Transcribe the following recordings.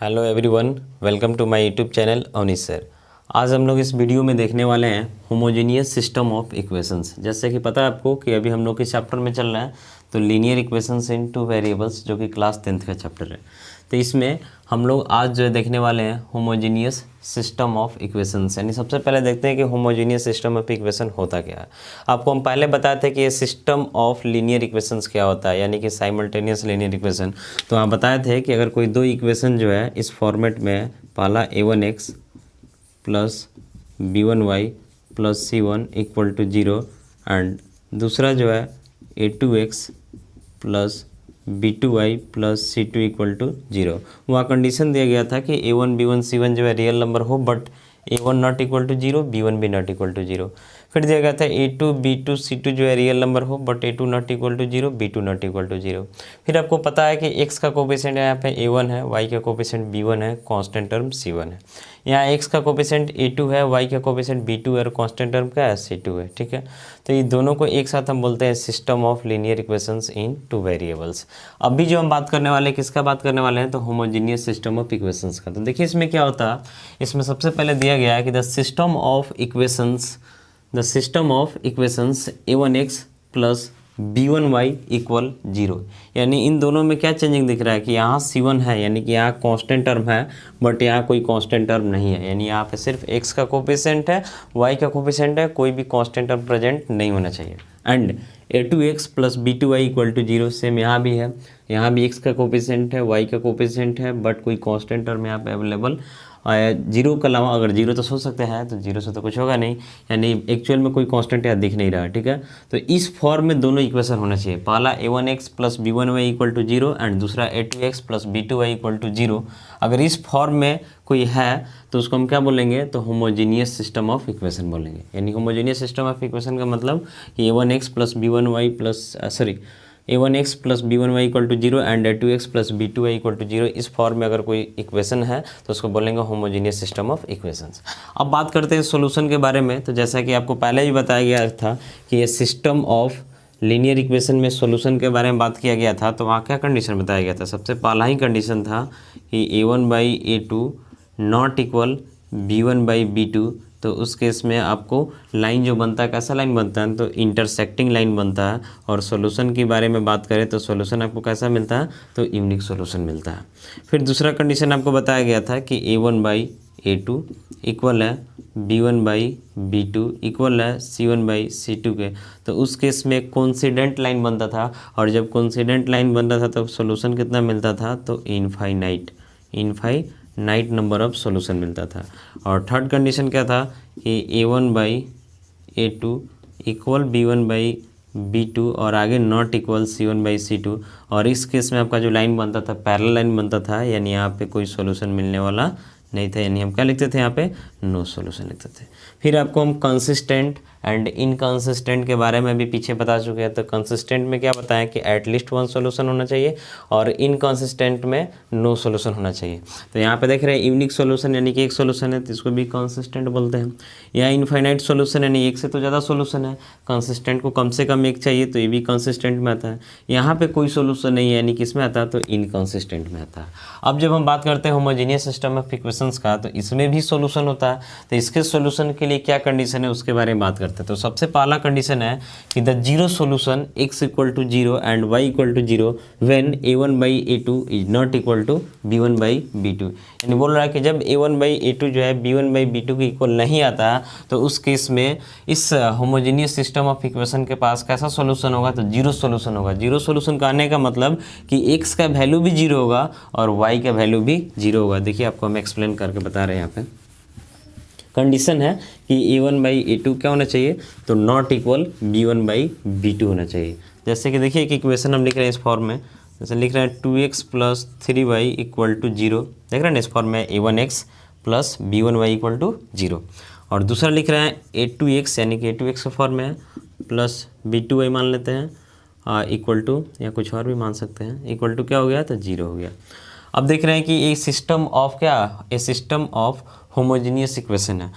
Hello everyone, welcome to my YouTube channel Avnish sir. आज हम लोग इस वीडियो में देखने वाले हैं होमोजेनियस सिस्टम ऑफ इक्वेशंस। जैसे कि पता है आपको कि अभी हम लोग के चैप्टर में चल रहा है तो लीनियर इक्वेशंस इन टू वेरिएबल्स, जो कि क्लास 10th का चैप्टर है। तो इसमें हम लोग आज जो देखने वाले हैं होमोजेनियस सिस्टम ऑफ इक्वेशंस। यानी सबसे पहले देखते हैं कि होमोजेनियस सिस्टम ऑफ इक्वेशन होता क्या है। आपको हम पहले बताए थे कि ये सिस्टम ऑफ लीनियर इक्वेशंस क्या होता है, यानी कि साइमल्टेनियस लीनियर इक्वेशन। तो आप बताए थे कि अगर कोई दो इक्वेशन जो है इस फॉर्मेट में है, पहला a1x plus b1y plus c1 equal to 0 and दूसरा जो है a2x plus b2y plus c2 equal to 0। वहाँ कंडीशन दिया गया था कि a1 b1 c1 जो है रियल नंबर हो, but a1 not equal to 0, b1 भी नॉट इक्वल टू 0। फिर दिया गया था a2 b2 c2 जो है रियल नंबर हो, but a2 not equal to 0, b2 not equal to 0। फिर आपको पता है कि x का कोफिशिएंट यहाँ पे a1 है, y का कोफिशिएंट b1 है, कांस्टेंट टर्म c1 है। यहाँ x का कोफिशिएंट a2 है, y का कोफिशिएंट b2 है और कांस्टेंट टर्म क्या है, c2 है। ठीक है, तो ये दोनों को एक साथ हम बोलते हैं system of linear equations in two variables. अभी जो हम बात करने वाले हैं, किसका बात करने वाले हैं, तो होमोजेनियस सिस्टम ऑफ इक्वेशंस का। तो देखिए इसमें क्या होता है, इसमें सबसे पहले दिया गया है कि the system of equations a1x plus b1y equal 0। यानी इन दोनों में क्या चेंजिंग दिख रहा है कि यहाँ c1 है, यानी कि यहाँ कांस्टेंट टर्म है, बट यहाँ कोई कांस्टेंट टर्म नहीं है। यानी यहाँ पे सिर्फ x का कोफिशिएंट है, y का कोफिशिएंट है, कोई भी कांस्टेंट टर्म प्रेजेंट नहीं होना चाहिए। And a2x plus b2y equal to 0 same यहाँ भी है, यहाँ भी x का कोफिशिएंट है, y का कोफिशिएंट है, बट कोई कांस्टेंट टर्म यहाँ पे अवेलेबल जीरो के अलावा, अगर जीरो तो सोच सकते हैं तो जीरो से तो कुछ होगा नहीं, यानी एक्चुअल में कोई कांस्टेंट यहाँ दिख नहीं रहा है। ठीक है, तो इस फॉर्म में दोनों इक्वेशन होना चाहिए, पहला a1x plus b1y equal to 0 and दूसरा a2x plus b2y equal to 0। अगर इस फॉर्म में कोई है तो उसको हम क्या बोलेंगे, तो होमोजेनियस सिस्टम ऑफ इक्वेशन बोलेंगे। यानी होमोजेनियस सिस्टम ऑफ इक्वेशन का मतलब कि a1x plus b1y plus a1x plus b1y equal to 0 and a2x plus b2y equal to 0, इस फॉर्म में अगर कोई इक्वेशन है तो उसको बोलेंगे होमोजेनियस सिस्टम ऑफ इक्वेशंस। अब बात करते हैं सॉल्यूशन के बारे में। तो जैसा कि आपको पहले भी बताया गया था कि ये सिस्टम ऑफ लीनियर इक्वेशन में सॉल्यूशन के बारे में बात किया गया था, तो वहाँ क्या कंडीशन बताया गया था। सबसे पहला ही कंडीशन था कि a1/a2 नॉट इक्वल b1/b2। तो उस केस में आपको लाइन जो बनता है, कैसा लाइन बनता है, तो इंटरसेक्टिंग लाइन बनता है। और सॉल्यूशन के बारे में बात करें तो सॉल्यूशन आपको कैसा मिलता है, तो यूनिक सॉल्यूशन मिलता है। फिर दूसरा कंडीशन आपको बताया गया था कि a1/a2 इक्वल है b1/b2 इक्वल है c1/c2 के। तो उस केस में कोइंसिडेंट लाइन बनता था, और जब कोइंसिडेंट लाइन बनता था तो सॉल्यूशन कितना मिलता था, तो इनफाइनाइट नंबर ऑफ सॉल्यूशन मिलता था। और थर्ड कंडीशन क्या था कि a1/a2 इक्वल b1/b2 और आगे नॉट इक्वल c1/c2। और इस केस में आपका जो लाइन बनता था पैरेलल लाइन बनता था, यानी यहाँ पे कोई सॉल्यूशन मिलने वाला नहीं था। यानी हम क्या लिखते थे, यहाँ पे नो सॉल्यूशन लिखते थे। फिर आपको हम कंसिस्टेंट एंड इनकंसिस्टेंट के बारे में भी पीछे बता चुके हैं। तो कंसिस्टेंट में क्या बताया कि एटलीस्ट वन सॉल्यूशन होना चाहिए, और इनकंसिस्टेंट में नो सॉल्यूशन होना चाहिए। तो यहाँ पे देख रहे हैं यूनिक सॉल्यूशन, यानी कि एक सॉल्यूशन है तो इसको भी कंसिस्टेंट बोलते हैं। या इनफाइनाइट सॉल्यूशन, यानी एक से तो ज़्यादा सॉल्यूशन है, कंसिस्टेंट को कम से कम एक चाहिए, तो ये भी कंसिस्टेंट में आता है। यहाँ पे कोई सॉल्यूशन नहीं है, यानी किस में आता है, तो इनकंसिस्टेंट में आता है। अब जब हम बात करते हैं होमोजेनियस सिस्टम ऑफ इक्वेशंस का, तो इसमें भी सॉल्यूशन होता है। तो इसके सॉल्यूशन के लिए क्या कंडीशन है उसके बारे में बात करते हैं। तो सबसे पहला कंडीशन है कि the zero solution x equal to 0 and y equal to 0 when a1/a2 is not equal to b1/b2। यानी बोल रहा है कि जब a1/a2 जो है b1/b2 के इक्वल नहीं आता, तो उस केस में इस होमोजेनियस सिस्टम ऑफ इक्वेशन के पास कैसा सॉल्यूशन होगा, तो जीरो सॉल्यूशन होगा। जीरो सॉल्यूशन का आने का मतलब कि x का वैल्यू भी जीरो होगा और y का वैल्यू भी जीरो होगा। देखिए आपको हम एक्सप्लेन करके बता रहे हैं। यहाँ पे कंडीशन है कि a1/a2 क्या होना चाहिए, तो नॉट इक्वल b1/b2 होना चाहिए। जैसे कि देखिए एक इक्वेशन हम लिख रहे हैं इस फॉर्म में, जैसे लिख रहे हैं 2x plus 3y equal to 0। देख रहे हैं ना इस फॉर्म में a1x plus b1y equal to 0। और दूसरा लिख रहे हैं a2x, यानी कि a2x का फॉर्म है, प्लस b2y मान लेते हैं इक्वल टू, या कुछ और भी मान सकते हैं, इक्वल टू क्या हो गया, तो 0 हो गया। अब देख रहे हैं कि ये सिस्टम ऑफ क्या, ए सिस्टम ऑफ होमोजेनियस इक्वेशन है।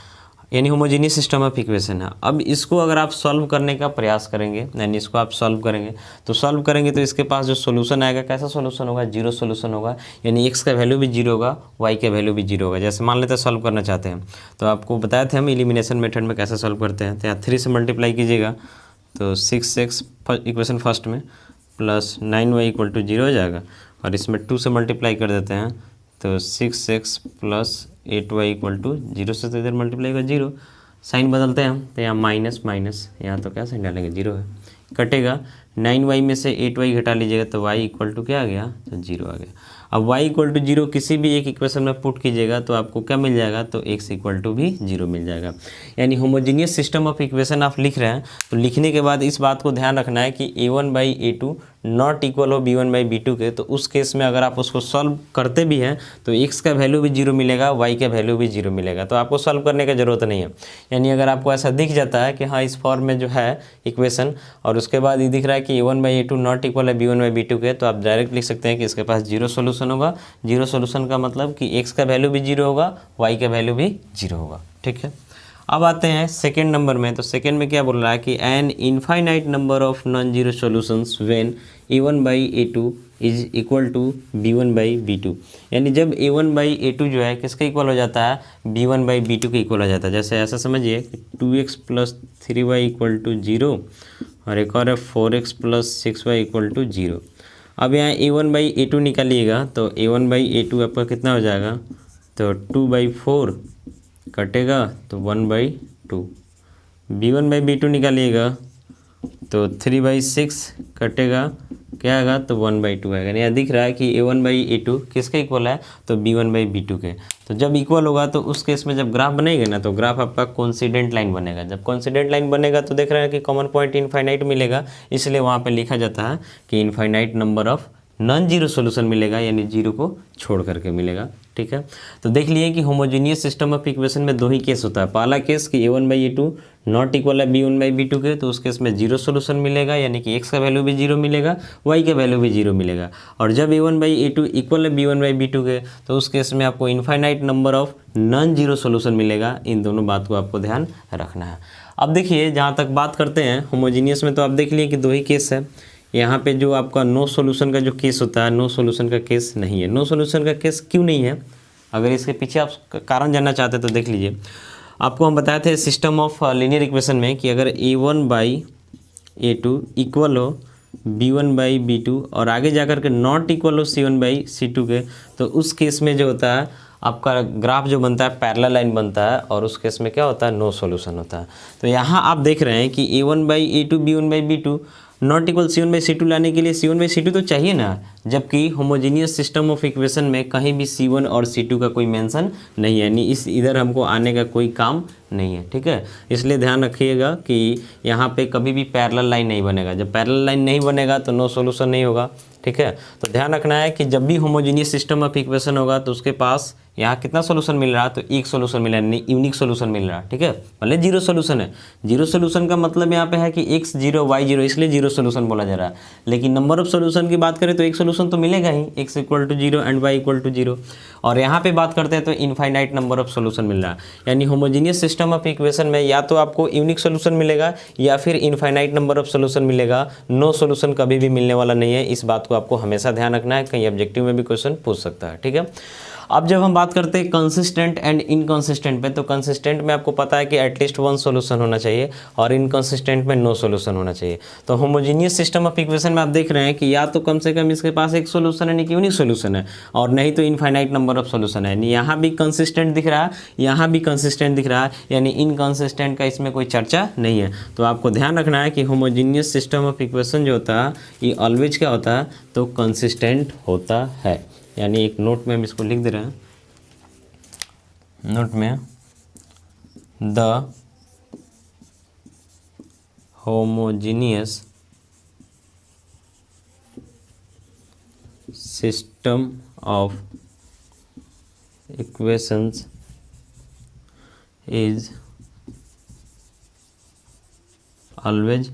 यानी होमोजेनियस सिस्टम ऑफ इक्वेशन है। अब इसको अगर आप सॉल्व करने का प्रयास करेंगे, यानी इसको आप सॉल्व करेंगे तो इसके पास जो सोल्यूशन आएगा कैसा सोल्यूशन होगा, जीरो सोल्यूशन होगा। यानी एक्स का वैल्यू भी जीरो होगा, वाई का वैल्यू भी जीरो होगा। जैसे मान लेते हैं सॉल्व करना चाहते हैं, तो आपको बताए थे हम एलिमिनेशन मेथड में कैसे सॉल्व करते हैं। तो यहाँ 3 से मल्टीप्लाई कीजिएगा तो 6x इक्वेशन फर्स्ट में प्लस 9y इक्वल टू 0 हो जाएगा, और इसमें 2 से मल्टीप्लाई कर देते हैं तो 6x plus 8y equal to 0 से तो इधर मल्टीप्लाई का 0, साइन बदलते हैं हम तो यहाँ माइनस माइनस, यहाँ तो क्या साइन डालेंगे, 0 है, कटेगा। 9y में से 8y घटा लीजिएगा तो y इक्वल टू क्या आ गया, तो 0 आ गया। अब y इक्वल टू 0 किसी भी एक इक्वेशन में पुट कीजिएगा तो आपको क्या मिल जाएगा, तो x इक्वल टू भी 0 मिल जाएगा। यानी होमोजीनियस सिस्टम ऑफ इक्वेशन आप लिख रहे हैं, तो लिखने के बाद इस बात को ध्यान रखना है कि a1/a2 नॉट इक्वल हो b1/b2 के। तो उस केस में अगर आप उसको सॉल्व करते भी हैं तो x का वैल्यू भी 0 मिलेगा, y का वैल्यू भी 0 मिलेगा, तो आपको सॉल्व करने की ज़रूरत नहीं है। यानी अगर आपको ऐसा दिख जाता है कि हाँ इस फॉर्म में जो है इक्वेशन, और उसके बाद ये दिख रहा है कि a1/a2 नॉट इक्वल है b1/b2 के, तो आप डायरेक्ट लिख सकते हैं कि इसके पास 0 सोल्यूशन होगा। 0 सोल्यूशन का मतलब कि x का वैल्यू भी 0 होगा, y का वैल्यू भी 0 होगा। ठीक है, अब आते हैं सेकेंड नंबर में। तो सेकेंड में क्या बोल रहा है कि an infinite number of non zero solutions when a1/a2 is equal to b1/b2। यानी जब a1/a2 जो है किसके इक्वल हो जाता है, b1/b2 के इक्वल हो जाता है। जैसे ऐसा समझिए कि 2x plus 3y equal to 0, और एक और है 4x plus 6y equal to 0। अब यहाँ a1/a2 निकालिएगा तो a1/a2 आपका कितना हो जाएगा, तो 2/4 कटेगा तो 1/2। b1/b2 निकालिएगा तो 3/6 कटेगा, क्या आएगा, तो 1/2 आएगा। यहाँ दिख रहा है कि a1/a2 किसके इक्वल है, तो b1/b2 के। तो जब इक्वल होगा तो उस केस में जब ग्राफ बनेगा ना, तो ग्राफ आपका कोइंसिडेंट लाइन बनेगा। जब कोइंसिडेंट लाइन बनेगा तो देख रहे हैं कि कॉमन पॉइंट इनफाइनाइट मिलेगा, इसलिए वहाँ पे लिखा जाता है कि infinite number of non zero solution मिलेगा, यानी जीरो को छोड़ करके मिलेगा। ठीक है, तो देख लिए कि होमोजेनियस सिस्टम ऑफ इक्वेशन में 2 ही केस होता है। पहला केस कि a1/a2 नॉट इक्वल है b1/b2 के, तो उस केस में 0 सोल्यूशन मिलेगा, यानी कि x का वैल्यू भी 0 मिलेगा, y का वैल्यू भी 0 मिलेगा। और जब a1/a2 इक्वल है b1/b2 के, तो उस केस में आपको infinite number of non zero solution मिलेगा। इन दोनों बात को आपको ध्यान रखना है। अब देखिए, जहाँ तक बात करते हैं होमोजीनियस में, तो आप देख लिए कि 2 ही केस है। यहाँ पे जो आपका नो सॉल्यूशन का जो केस होता है, नो सॉल्यूशन का केस नहीं है। नो सॉल्यूशन का केस क्यों नहीं है, अगर इसके पीछे आप कारण जानना चाहते हैं तो देख लीजिए। आपको हम बताए थे सिस्टम ऑफ लीनियर इक्वेशन में कि अगर a1/a2 इक्वल हो b1/b2 और आगे जाकर के नॉट इक्वल हो c1/c2 के, तो उस केस में जो होता है आपका ग्राफ जो बनता है पैरेलल लाइन बनता है, और उस केस में क्या होता है, नो सॉल्यूशन होता है। तो यहाँ आप देख रहे हैं कि a1/a2 b1/b2 not equal c1/c2 लाने के लिए c1/c2 तो चाहिए ना, जबकि होमोजीनियस सिस्टम ऑफ इक्वेशन में कहीं भी c1 और c2 का कोई मेंशन नहीं है, यानी इस इधर हमको आने का कोई काम नहीं है। ठीक है, इसलिए ध्यान रखिएगा कि यहाँ पे कभी भी पैरेलल लाइन नहीं बनेगा। जब पैरेलल लाइन नहीं बनेगा तो नो सॉल्यूशन नहीं होगा। ठीक है, तो ध्यान रखना है कि जब भी होमोजीनियस सिस्टम ऑफ इक्वेशन होगा तो उसके पास यहाँ कितना सोल्यूशन मिल रहा है, तो एक सोल्यूशन मिल रहा है, यूनिक सोल्यूशन मिल रहा है। ठीक है, भले जीरो सोल्यूशन है। जीरो सोल्यूशन का मतलब यहाँ पे है कि x 0 y 0, इसलिए जीरो सोल्यूशन बोला जा रहा है। लेकिन नंबर ऑफ सोल्यूशन की बात करें तो एक सोल्यूशन तो मिलेगा ही, x equal to 0 and y equal to 0। और यहाँ पे बात करते हैं तो इनफाइनाइट नंबर ऑफ सोल्यूशन मिल रहा है। यानी होमोजीनियस सिस्टम ऑफ इक्वेशन में या तो आपको यूनिक सोल्यूशन मिलेगा या फिर इनफाइनाइट नंबर ऑफ सोल्यूशन मिलेगा। नो सोल्यूशन कभी भी मिलने वाला नहीं है। इस बात को आपको हमेशा ध्यान रखना है, कहीं ऑब्जेक्टिव में भी क्वेश्चन पूछ सकता है। ठीक है, अब जब हम बात करते हैं कंसिस्टेंट एंड इनकंसिस्टेंट पे, तो कंसिस्टेंट में आपको पता है कि एटलीस्ट 1 सोल्यूशन होना चाहिए, और इनकंसिस्टेंट में नो सोल्यूशन होना चाहिए। तो होमोजीनियस सिस्टम ऑफ इक्वेशन में आप देख रहे हैं कि या तो कम से कम इसके पास एक सोल्यूशन है, यानी कि यूनिक सोल्यूशन है, और नहीं तो इनफाइनाइट नंबर ऑफ सोल्यूशन है। यानी यहाँ भी कंसिस्टेंट दिख रहा है, यहाँ भी कंसिस्टेंट दिख रहा है, यानी इनकंसिस्टेंट का इसमें कोई चर्चा नहीं है। तो आपको ध्यान रखना है कि होमोजीनियस सिस्टम ऑफ इक्वेशन जो होता है ये ऑलवेज क्या होता है, तो कंसिस्टेंट होता है। यानी एक नोट में हम इसको लिख दे रहे हैं, नोट में the homogeneous system of equations is always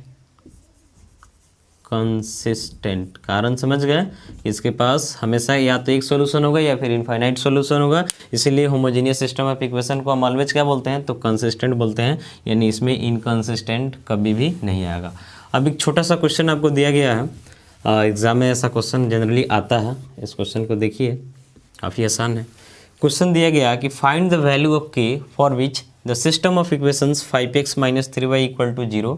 consistent. कारण समझ गए, इसके पास हमेशा या तो एक सॉल्यूशन होगा या फिर इनफाइनाइट सॉल्यूशन होगा, इसीलिए होमोजेनियस सिस्टम ऑफ इक्वेशन को हम ऑलवेज क्या बोलते हैं, तो कंसिस्टेंट बोलते हैं, यानी इसमें इनकंसिस्टेंट कभी भी नहीं आएगा। अब एक छोटा सा क्वेश्चन आपको दिया गया है, एग्ज़ाम में ऐसा क्वेश्चन जनरली आता है। इस क्वेश्चन को देखिए, काफ़ी आसान है। क्वेश्चन दिया गया कि find the value of k for which the system of equations 5x minus 3y equal to 0,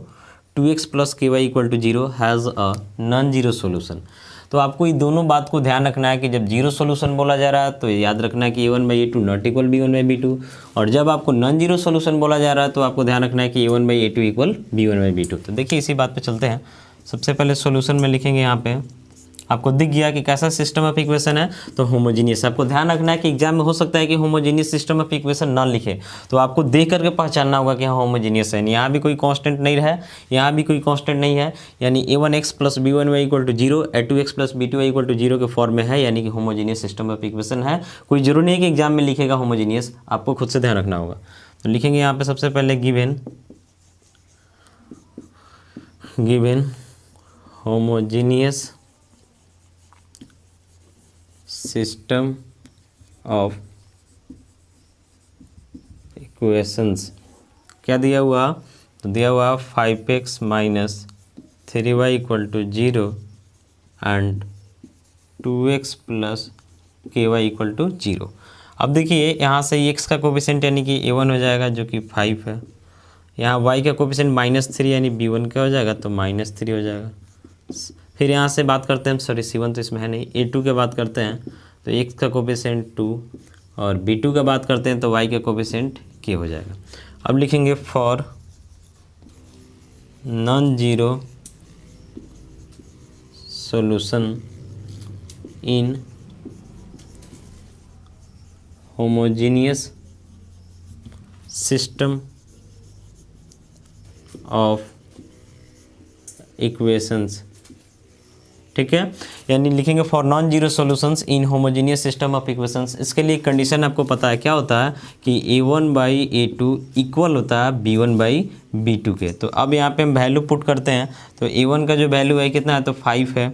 2x plus ky equal to 0 has a non zero solution. तो आपको ये दोनों बात को ध्यान रखना है कि जब जीरो सोल्यूशन बोला जा रहा है तो याद रखना है कि a1/a2 नॉट इक्वल b1/b2, और जब आपको नॉन जीरो सोल्यूशन बोला जा रहा है तो आपको ध्यान रखना है कि a1/a2 इक्वल b1/b2। तो देखिए इसी बात पे चलते हैं। सबसे पहले सोल्यूशन में लिखेंगे, यहाँ पे आपको दिख गया कि कैसा सिस्टम ऑफ इक्वेशन है, तो होमोजीनियस। आपको ध्यान रखना है कि एग्जाम में हो सकता है कि होमोजीनियस सिस्टम ऑफ इक्वेशन ना लिखे, तो आपको देख करके पहचानना होगा कि हाँ होमोजीनियस है। यहाँ भी कोई कांस्टेंट नहीं है, यहाँ भी कोई कांस्टेंट नहीं है, यानी a1x plus b1y equal to 0, a2x plus b2y equal to 0 के फॉर्म में है, यानी कि होमोजीनियस सिस्टम ऑफ इक्वेशन है। कोई जरूरी नहीं है कि एग्जाम में लिखेगा होमोजीनियस, आपको खुद से ध्यान रखना होगा। तो लिखेंगे यहाँ पे सबसे पहले given homogeneous system of equations. क्या दिया हुआ, तो दिया हुआ 5x minus 3y equal to 0 and 2x plus ky equal to 0। अब देखिए यहाँ से x का कोफिशिएंट यानी कि a1 हो जाएगा जो कि 5 है, यहाँ y का कोफिशिएंट -3 यानी b1 क्या हो जाएगा, तो -3 हो जाएगा। फिर यहाँ से बात करते हैं, सॉरी c1 तो इसमें है नहीं, a2 के बात करते हैं तो x का कोफिशिएंट 2, और b2 का बात करते हैं तो y का कोफिशिएंट k हो जाएगा। अब लिखेंगे for non zero solution in homogeneous system of equations. ठीक है, यानी लिखेंगे for non zero solutions in homogeneous system of equations. इसके लिए कंडीशन आपको पता है क्या होता है कि a1/a2 इक्वल होता है b1/b2 के। तो अब यहाँ पे हम वैल्यू पुट करते हैं, तो a1 का जो वैल्यू है कितना है, तो 5 है,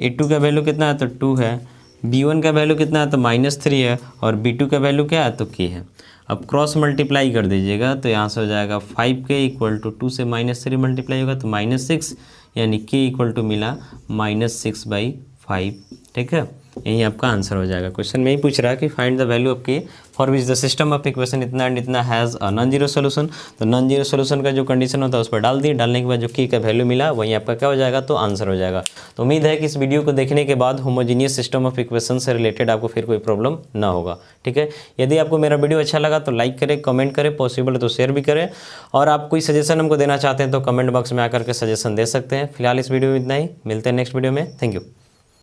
a2 का वैल्यू कितना है, तो 2 है, b1 का वैल्यू कितना है, तो -3 है, और b2 का वैल्यू क्या है, तो k है। अब क्रॉस मल्टीप्लाई कर दीजिएगा तो यहाँ से हो जाएगा 5k इक्वल टू 2 से -3 मल्टीप्लाई होगा तो -6, यानी k इक्वल टू मिला -6/5। ठीक है, यही आपका आंसर हो जाएगा। क्वेश्चन में ही पूछ रहा है कि find the value of k for which the system of equation इतना एंड इतना has a non zero solution. तो नॉन जीरो सोल्यूशन का जो कंडीशन होता है उस पर डाल दिए, डालने के बाद जो k का वैल्यू मिला वही आपका क्या हो जाएगा, तो आंसर हो जाएगा। तो उम्मीद है कि इस वीडियो को देखने के बाद होमोजीनियस सिस्टम ऑफ इक्वेशन से रिलेटेड आपको फिर कोई प्रॉब्लम ना होगा। ठीक है, यदि आपको मेरा वीडियो अच्छा लगा तो लाइक करें, कमेंट करें, पॉसिबल है तो शेयर भी करें, और आप कोई सजेशन हमको देना चाहते हैं तो कमेंट बॉक्स में आकर के सजेशन दे सकते हैं। फिलहाल इस वीडियो में इतना ही, मिलते हैं नेक्स्ट वीडियो में। Thank you.